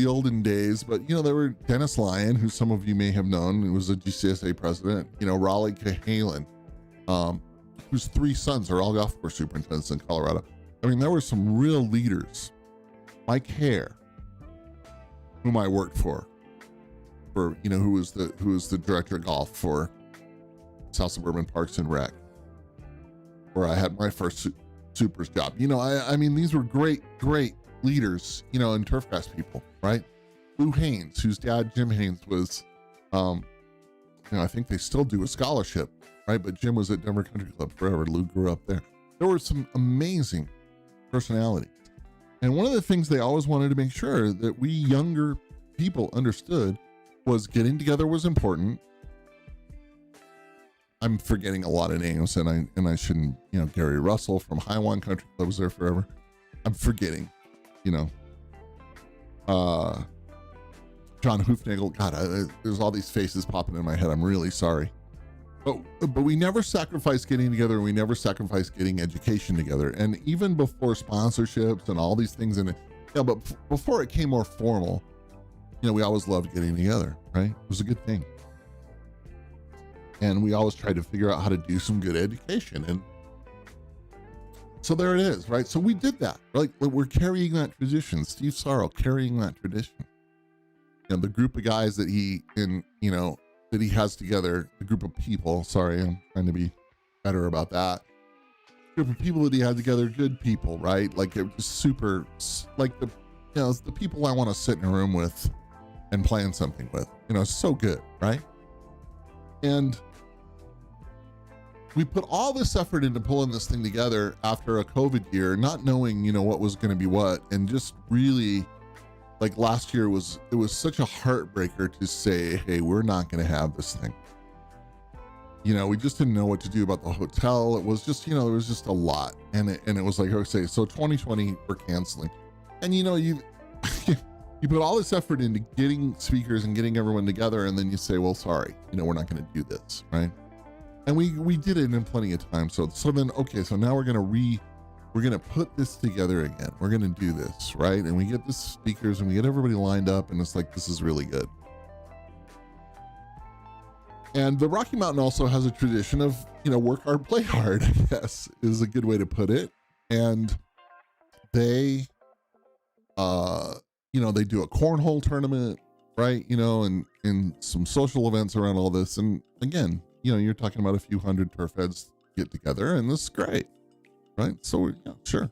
olden days, but there were Dennis Lyon, who some of you may have known, who was a GCSA president, Raleigh Cahalan, whose 3 sons are all golf course superintendents in Colorado. I mean, there were some real leaders. Mike Hare, whom I worked for, who was the director of golf for South Suburban Parks and Rec, where I had my first supers job. I mean, these were great leaders, and turfgrass people, right? Lou Haynes, whose dad, Jim Haynes, was, I think they still do a scholarship, right? But Jim was at Denver Country Club forever. Lou grew up there. There were some amazing personalities. And one of the things they always wanted to make sure that we younger people understood was getting together was important. I'm forgetting a lot of names and I shouldn't, Gary Russell from Highwan Country Club was there forever. I'm forgetting, John Hoofnagel. God, there's all these faces popping in my head. I'm really sorry. But we never sacrificed getting together. We never sacrificed getting education together. And even before sponsorships and all these things but before it came more formal, we always loved getting together, right? It was a good thing. And we always tried to figure out how to do some good education. And so there it is, right? So we did that, right? We're carrying that tradition. Steve Sorrell carrying that tradition. The group of guys that he that he has together, a group of people. Sorry, I'm trying to be better about that. Group of people that he had together, good people, right? Like it was super, like the, you know, it's the people I want to sit in a room with and plan something with. You know, so good, right? And we put all this effort into pulling this thing together after a COVID year, not knowing, you know, what was going to be what, and just really, like last year it was such a heartbreaker to say, hey, we're not going to have this thing. You know, we just didn't know what to do about the hotel. It was just, you know, there was just a lot. And it was like, okay, so 2020, we're canceling. And, you know, you put all this effort into getting speakers and getting everyone together. And then you say, well, sorry, you know, we're not going to do this, right? And we did it in plenty of time. So then, okay, so now we're going to put this together again. We're going to do this, right? And we get the speakers and we get everybody lined up, and it's like, this is really good. And the Rocky Mountain also has a tradition of, you know, work hard, play hard, I guess, is a good way to put it. And they, you know, they do a cornhole tournament, right? You know, and some social events around all this. And again, you know, you're talking about a few hundred turf heads get together, and this is great, right? So, yeah, sure.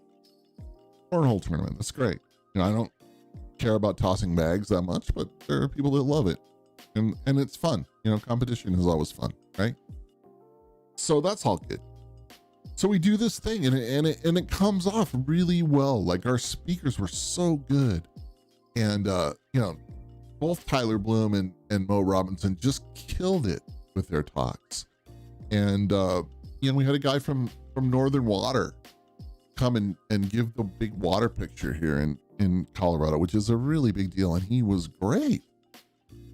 Cornhole tournament, that's great. You know, I don't care about tossing bags that much, but there are people that love it. And it's fun. You know, competition is always fun, right? So that's all good. So we do this thing, and it comes off really well. Like our speakers were so good. And, you know, both Tyler Bloom and Mo Robinson just killed it with their talks. And, you know, we had a guy from Northern Water come and give the big water picture here in Colorado, which is a really big deal. And he was great.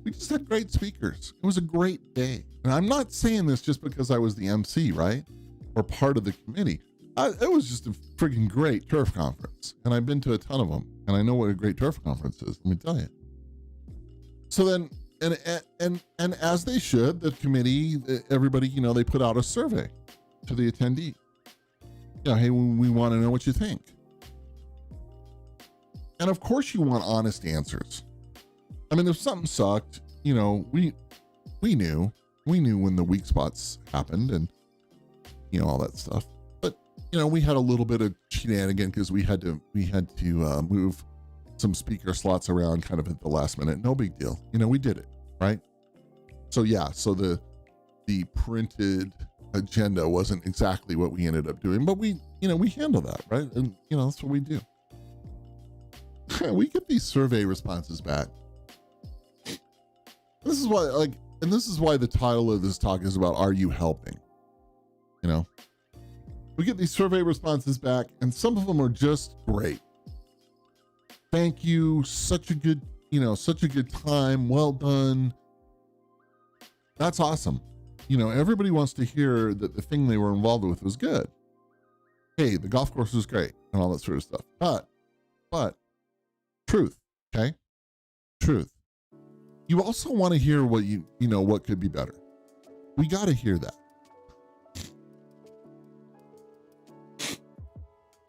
We just had great speakers. It was a great day. And I'm not saying this just because I was the MC, right? Or part of the committee. It was just a freaking great turf conference. And I've been to a ton of them. And I know what a great turf conference is, let me tell you. So then, and as they should, the committee, everybody, you know, they put out a survey to the attendee. You know, hey, we want to know what you think. And of course you want honest answers. I mean, if something sucked, you know, we knew when the weak spots happened and, you know, all that stuff. But, you know, we had a little bit of shenanigan because we had to move some speaker slots around kind of at the last minute. No big deal. You know, we did it, right? So yeah, so the printed agenda wasn't exactly what we ended up doing, but we handle that, right? And, you know, that's what we do. We get these survey responses back. This is why, this is why the title of this talk is about, are you helping? You know, we get these survey responses back, and some of them are just great. Thank you. Such a good time. Well done. That's awesome. You know, everybody wants to hear that the thing they were involved with was good. Hey, the golf course was great and all that sort of stuff. But truth, okay? Truth. You also want to hear what you know, what could be better. We got to hear that.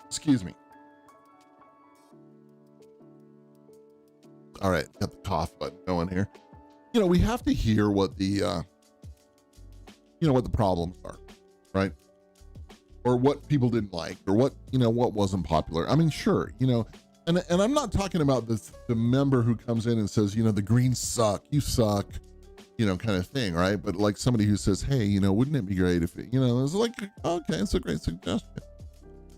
Excuse me. All right, got the cough button going here. You know, we have to hear what the, what the problems are, right? Or what people didn't like, or what wasn't popular. I mean, sure, you know, and I'm not talking about the member who comes in and says, you know, the Greens suck, you suck, you know, kind of thing, right? But like somebody who says, hey, you know, wouldn't it be great if it, you know, it's like, okay, it's a great suggestion.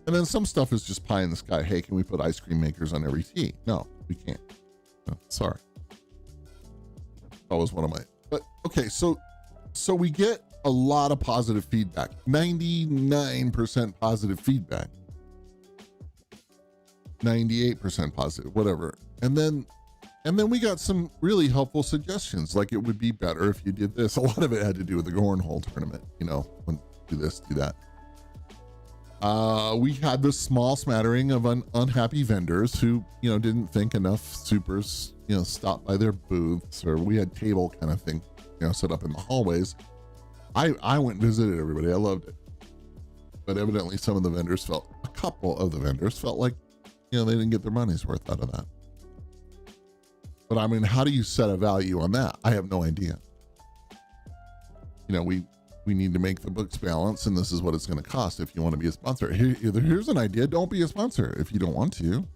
And then some stuff is just pie in the sky. Hey, can we put ice cream makers on every tee? No, we can't. No, sorry. That was one of my, but okay, so we get a lot of positive feedback, 99% positive feedback, 98% positive, whatever. And then we got some really helpful suggestions, like it would be better if you did this. A lot of it had to do with the cornhole tournament, you know, when do this, do that. We had this small smattering of unhappy vendors who, you know, didn't think enough supers, you know, stopped by their booths, or we had table kind of thing, you know, set up in the hallways. I went and visited everybody. I loved it. But evidently a couple of the vendors felt like, you know, they didn't get their money's worth out of that. But I mean, how do you set a value on that? I have no idea. we need to make the books balance, and this is what it's going to cost if you want to be a sponsor. Here's an idea. Don't be a sponsor if you don't want to,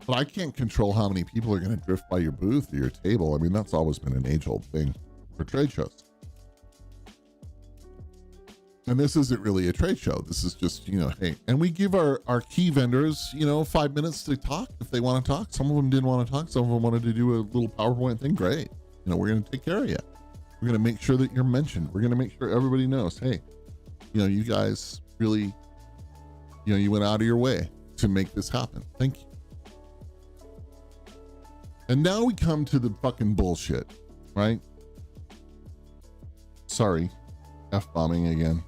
but I can't control how many people are going to drift by your booth or your table. I mean, that's always been an age-old thing for trade shows. And this isn't really a trade show. This is just, hey, and we give our key vendors, 5 minutes to talk if they want to talk. Some of them didn't want to talk. Some of them wanted to do a little PowerPoint thing. Great. We're going to take care of you. We're going to make sure that you're mentioned. We're going to make sure everybody knows, hey, you guys really, you went out of your way to make this happen. Thank you. And now we come to the fucking bullshit, right? Sorry, F-bombing again.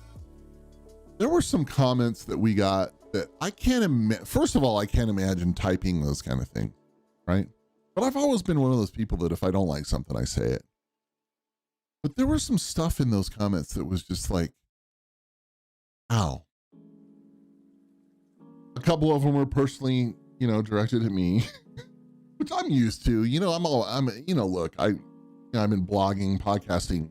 There were some comments that we got that I can't first of all, I can't imagine typing those kind of things, right? But I've always been one of those people that if I don't like something, I say it. But there was some stuff in those comments that was just like, ow. A couple of them were personally, directed at me, which I'm used to. Look, I'm in blogging, podcasting,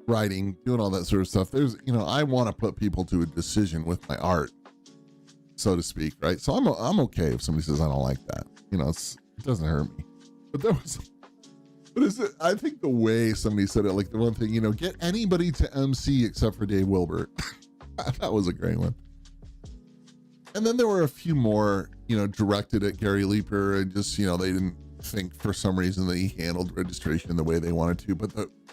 writing, doing all that sort of stuff. There's, I want to put people to a decision with my art, so to speak, right? So I'm okay if somebody says I don't like that. It doesn't hurt me. But there was, what is it? I think the way somebody said it, like the one thing, get anybody to MC except for Dave Wilber. That was a great one. And then there were a few more, directed at Gary Leeper, and just, they didn't think for some reason that he handled registration the way they wanted to.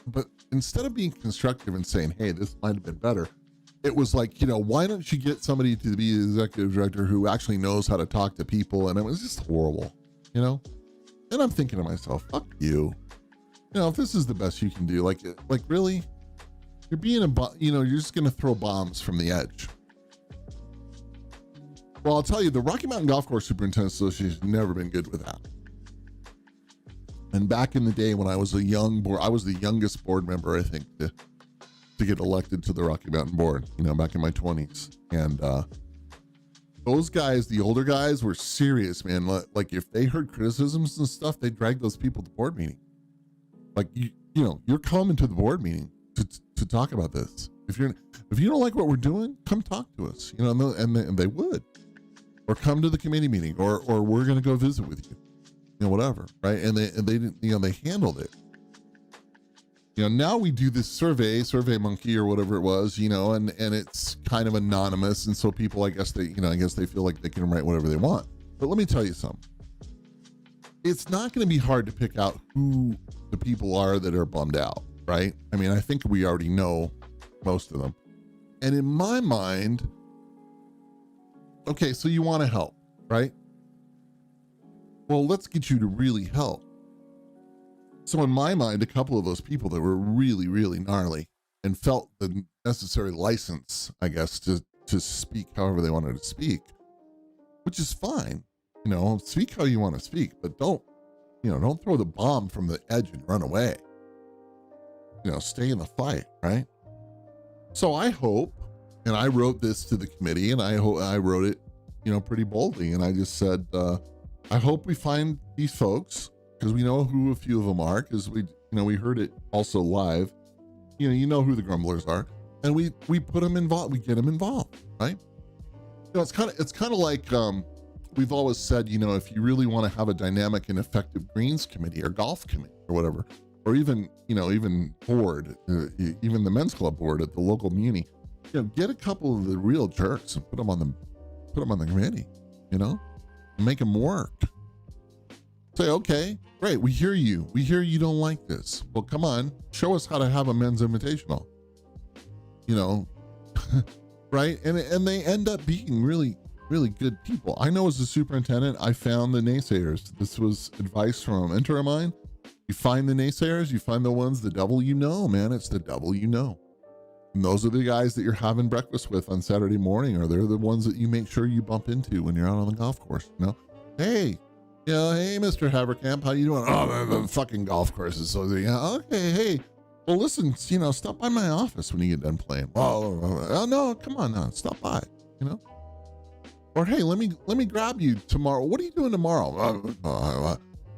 But instead of being constructive and saying, hey, this might have been better, it was like, why don't you get somebody to be the executive director who actually knows how to talk to people? And it was just horrible, And I'm thinking to myself, fuck you. If this is the best you can do, like really, you're being you're just going to throw bombs from the edge. Well, I'll tell you, the Rocky Mountain Golf Course Superintendents Association has never been good with that. And back in the day when I was I was the youngest board member, I think, to get elected to the Rocky Mountain Board, back in my 20s. And those guys, the older guys, were serious, man. Like if they heard criticisms and stuff, they drag those people to board meeting. Like, you're coming to the board meeting to talk about this. If you don't like what we're doing, come talk to us, and they would. Or come to the committee meeting, or we're going to go visit with you. Whatever, right? And they didn't, they handled it. Now we do this Survey Monkey or whatever it was, and it's kind of anonymous, and so people, I guess they feel like they can write whatever they want. But let me tell you something. It's not going to be hard to pick out who the people are that are bummed out, right? I mean, I think we already know most of them. And in my mind, okay, so you want to help, right? Well, let's get you to really help. So in my mind, a couple of those people that were really, really gnarly and felt the necessary license, I guess, to speak however they wanted to speak, which is fine. Speak how you want to speak, but don't throw the bomb from the edge and run away. Stay in the fight, right? So I hope, and I wrote this to the committee, and I wrote it, pretty boldly. And I just said, I hope we find these folks, because we know who a few of them are, because we heard it also live. You know who the grumblers are, and we put them involved. We get them involved, right? It's kind of like we've always said, if you really want to have a dynamic and effective greens committee or golf committee or whatever, or even board, even the men's club board at the local muni, get a couple of the real jerks and put them on the committee, make them work. Say, okay, great, we hear you. We hear you don't like this. Well, come on, show us how to have a men's invitational. Right? And they end up being really, really good people. I know as a superintendent, I found the naysayers. This was advice from a mentor of mine. You find the naysayers, you find the ones, the devil man, it's the devil And those are the guys that you're having breakfast with on Saturday morning, or they're the ones that you make sure you bump into when you're out on the golf course. Hey, hey, Mr. Haverkamp, how you doing? Oh, the fucking golf course is so, okay, hey, well, listen, stop by my office when you get done playing. Oh, no, come on now, stop by, Or, hey, let me grab you tomorrow. What are you doing tomorrow?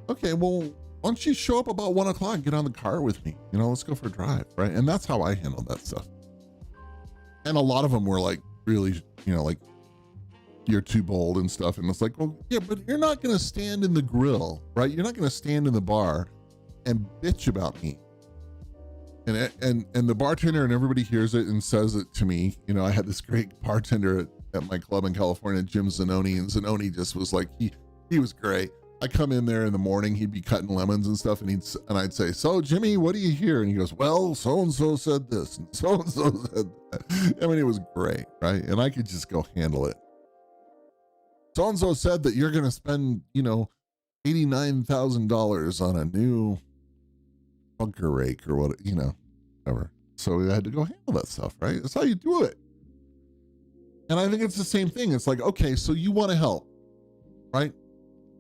Okay, well, why don't you show up about 1 o'clock, get on the car with me, let's go for a drive, right? And that's how I handled that stuff. And a lot of them were like, really, like, you're too bold and stuff. And it's like, well, yeah, but you're not going to stand in the grill, right? You're not going to stand in the bar and bitch about me. And the bartender and everybody hears it and says it to me. I had this great bartender at my club in California, Jim Zanoni, and Zanoni just was like, he was great. I come in there in the morning, he'd be cutting lemons and stuff, and I'd say, so Jimmy, what do you hear? And he goes, well, so-and-so said this, and so-and-so said that. I mean, it was great, right? And I could just go handle it. So-and-so said that you're going to spend, $89,000 on a new bunker rake or whatever. So we had to go handle that stuff, right? That's how you do it. And I think it's the same thing. It's like, okay, so you want to help, right?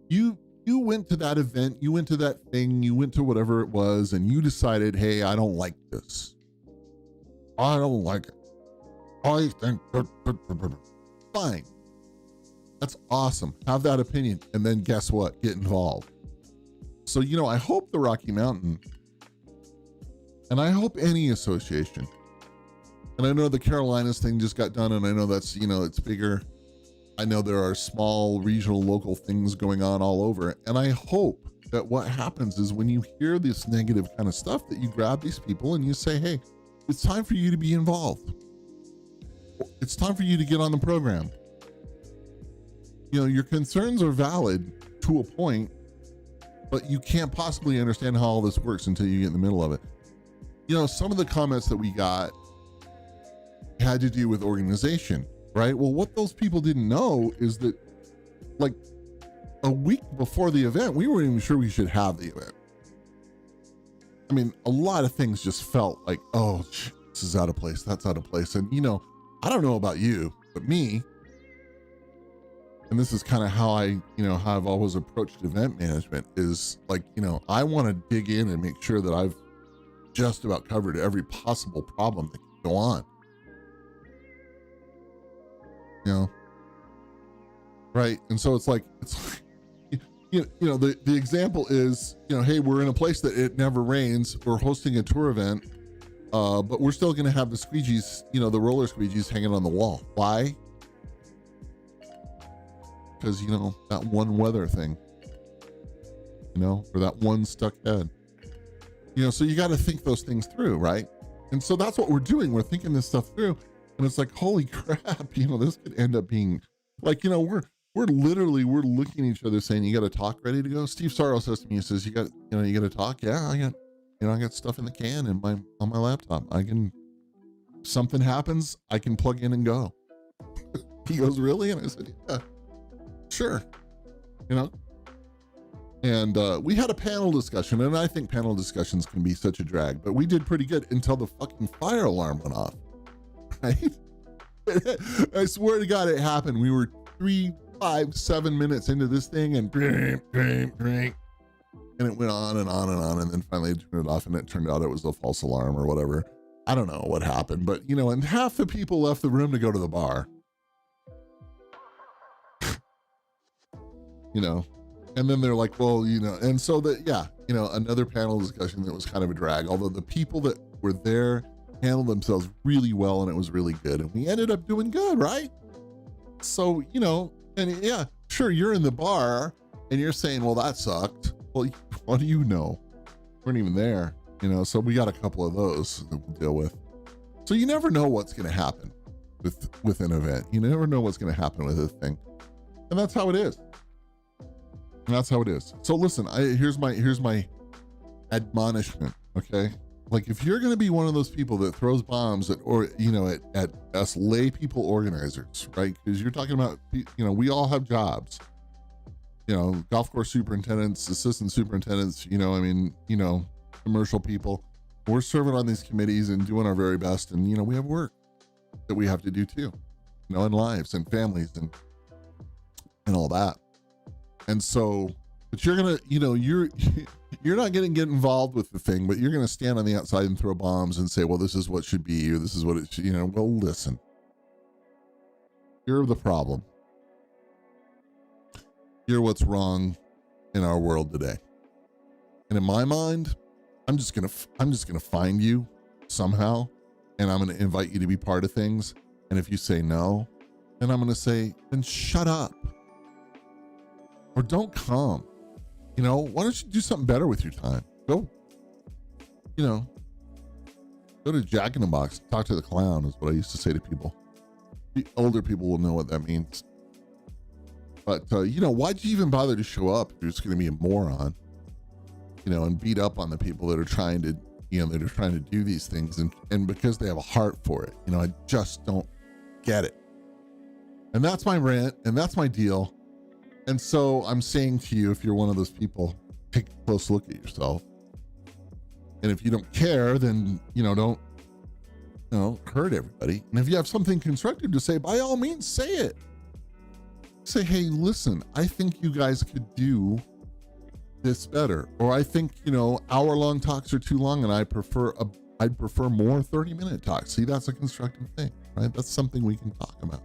You went to that event, you went to that thing, you went to whatever it was, and you decided, hey, I don't like this. I don't like it. I think, fine. That's awesome. Have that opinion. And then guess what? Get involved. So, I hope the Rocky Mountain, and I hope any association, and I know the Carolinas thing just got done, and I know that's, it's bigger. I know there are small, regional, local things going on all over. And I hope that what happens is when you hear this negative kind of stuff, that you grab these people and you say, hey, it's time for you to be involved. It's time for you to get on the program. Your concerns are valid to a point, but you can't possibly understand how all this works until you get in the middle of it. Some of the comments that we got had to do with organization, right? Well, what those people didn't know is that, like, a week before the event, we weren't even sure we should have the event. I mean, a lot of things just felt like, oh, this is out of place, that's out of place. And, I don't know about you, but me, and this is kind of how how I've always approached event management is like, I want to dig in and make sure that I've just about covered every possible problem that can go on. Right. And so it's like the example is, hey, we're in a place that it never rains. We're hosting a tour event, but we're still going to have the squeegees, the roller squeegees hanging on the wall. Why? Because, that one weather thing, or that one stuck head, so you got to think those things through. Right. And so that's what we're doing. We're thinking this stuff through, and it's like, holy crap, this could end up being like, we're looking at each other saying, you got a talk ready to go? Steve Sorrow says to me, he says, you got a talk? Yeah, I got stuff in the can on my laptop. Something happens, I can plug in and go. He goes, really? And I said, yeah, sure. And we had a panel discussion, and I think panel discussions can be such a drag, but we did pretty good until the fucking fire alarm went off, right? I swear to God, it happened. We were 3, 5, 7 minutes into this thing, and and it went on and on and on, and then finally turned it off, and it turned out it was a false alarm or whatever. I don't know what happened, but and half the people left the room to go to the bar. And then they're like, well, and so another panel discussion that was kind of a drag, although the people that were there handled themselves really well, and it was really good, and we ended up doing good, right? So, and yeah, sure, you're in the bar and you're saying, well, that sucked. Well, what do you know? We weren't even there, so we got a couple of those that we'll deal with. So you never know what's going to happen with an event. You never know what's going to happen with a thing. And that's how it is. So listen, here's my admonishment. Okay. Like, if you're going to be one of those people that throws bombs at us lay people organizers, right? Because you're talking about, we all have jobs, golf course superintendents, assistant superintendents, commercial people. We're serving on these committees and doing our very best. And, we have work that we have to do too, and lives and families and all that. And so, but you're going to, you're not going to get involved with the thing, but you're going to stand on the outside and throw bombs and say, well, this is what should be, or this is what it should, well, listen, you're the problem. You're what's wrong in our world today. And in my mind, I'm just gonna find you somehow, and I'm gonna invite you to be part of things. And if you say no, then I'm gonna say, then shut up. Or don't come. You know, why don't you do something better with your time? Go to Jack in the Box, talk to the clown is what I used to say to people. The older people will know what that means. But, why'd you even bother to show up if you're just going to be a moron, and beat up on the people that are trying to, do these things and because they have a heart for it. I just don't get it. And that's my rant and that's my deal. And so I'm saying to you, if you're one of those people, take a close look at yourself. And if you don't care, then, don't, hurt everybody. And if you have something constructive to say, by all means, say it. Say, hey, listen, I think you guys could do this better. Or I think, hour-long talks are too long and I'd prefer more 30-minute talks. See, that's a constructive thing, right? That's something we can talk about.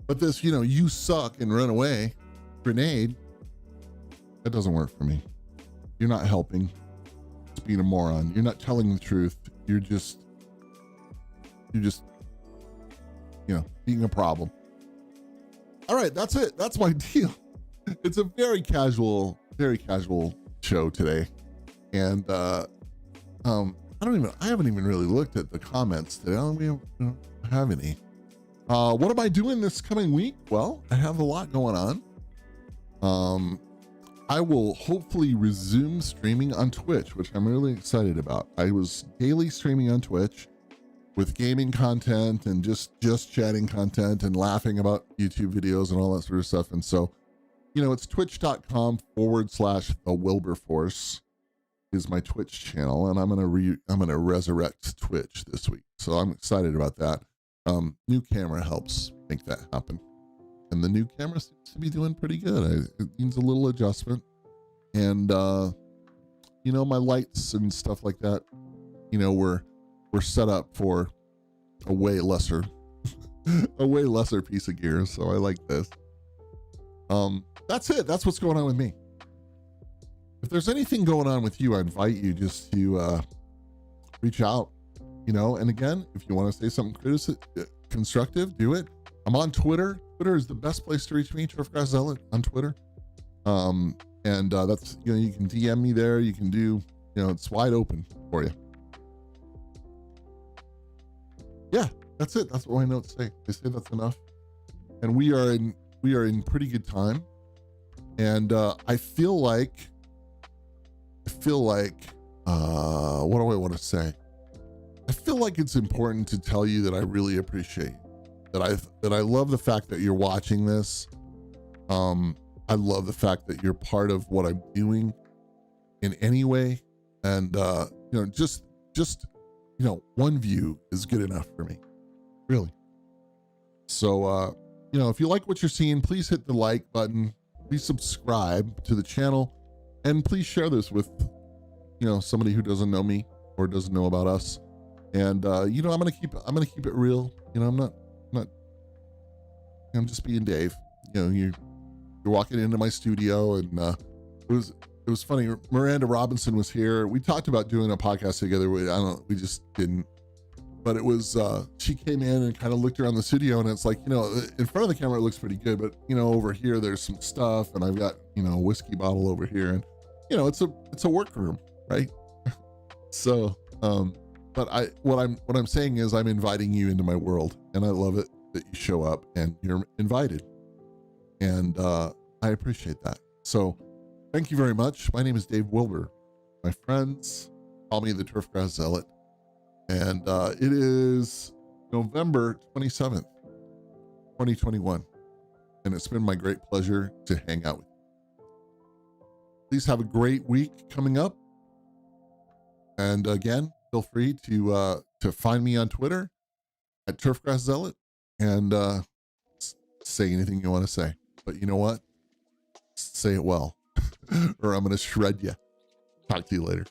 But this, you suck and run away grenade, that doesn't work for me. You're not helping. It's being a moron. You're not telling the truth. You're just, being a problem. All right, that's it. That's my deal. It's a very casual show today. And I haven't even really looked at the comments today. We don't have any. What am I doing this coming week? Well, I have a lot going on. I will hopefully resume streaming on Twitch, which I'm really excited about. I was daily streaming on Twitch with gaming content and just chatting content and laughing about YouTube videos and all that sort of stuff. And so, it's twitch.com/the Wilberforce is my Twitch channel. And I'm going to resurrect Twitch this week. So I'm excited about that. New camera helps make that happen. And the new camera seems to be doing pretty good. It needs a little adjustment. And, my lights and stuff like that, we're set up for a way lesser piece of gear. So I like this. That's it. That's what's going on with me. If there's anything going on with you, I invite you just to reach out, and again, if you want to say something constructive, do it. I'm on Twitter. Twitter is the best place to reach me, Turfgrass Zealot on Twitter. And that's, you can DM me there. You can do, it's wide open for you. Yeah, that's it. That's what my notes say. They say that's enough. And we are in pretty good time. And I feel like, what do I want to say? I feel like it's important to tell you that I really appreciate that I love the fact that you're watching this. I love the fact that you're part of what I'm doing in any way. And, just, one view is good enough for me, really. So, if you like what you're seeing, please hit the like button, please subscribe to the channel, and please share this with, somebody who doesn't know me or doesn't know about us. And, I'm going to keep it real. I'm just being Dave. You're walking into my studio, and it was funny. Miranda Robinson was here. We talked about doing a podcast together. We just didn't. But it was, she came in and kind of looked around the studio, and it's like, in front of the camera, it looks pretty good. But, over here, there's some stuff, and I've got, a whiskey bottle over here. And, it's a workroom, right? So, but what I'm saying is I'm inviting you into my world, and I love it that you show up and you're invited. And I appreciate that. So thank you very much. My name is Dave Wilber. My friends call me the Turfgrass Zealot. And it is November 27th, 2021. And it's been my great pleasure to hang out with you. Please have a great week coming up. And again, feel free to find me on Twitter at Turfgrass Zealot and say anything you want to say. But you know what? Say it well, or I'm going to shred you. Talk to you later.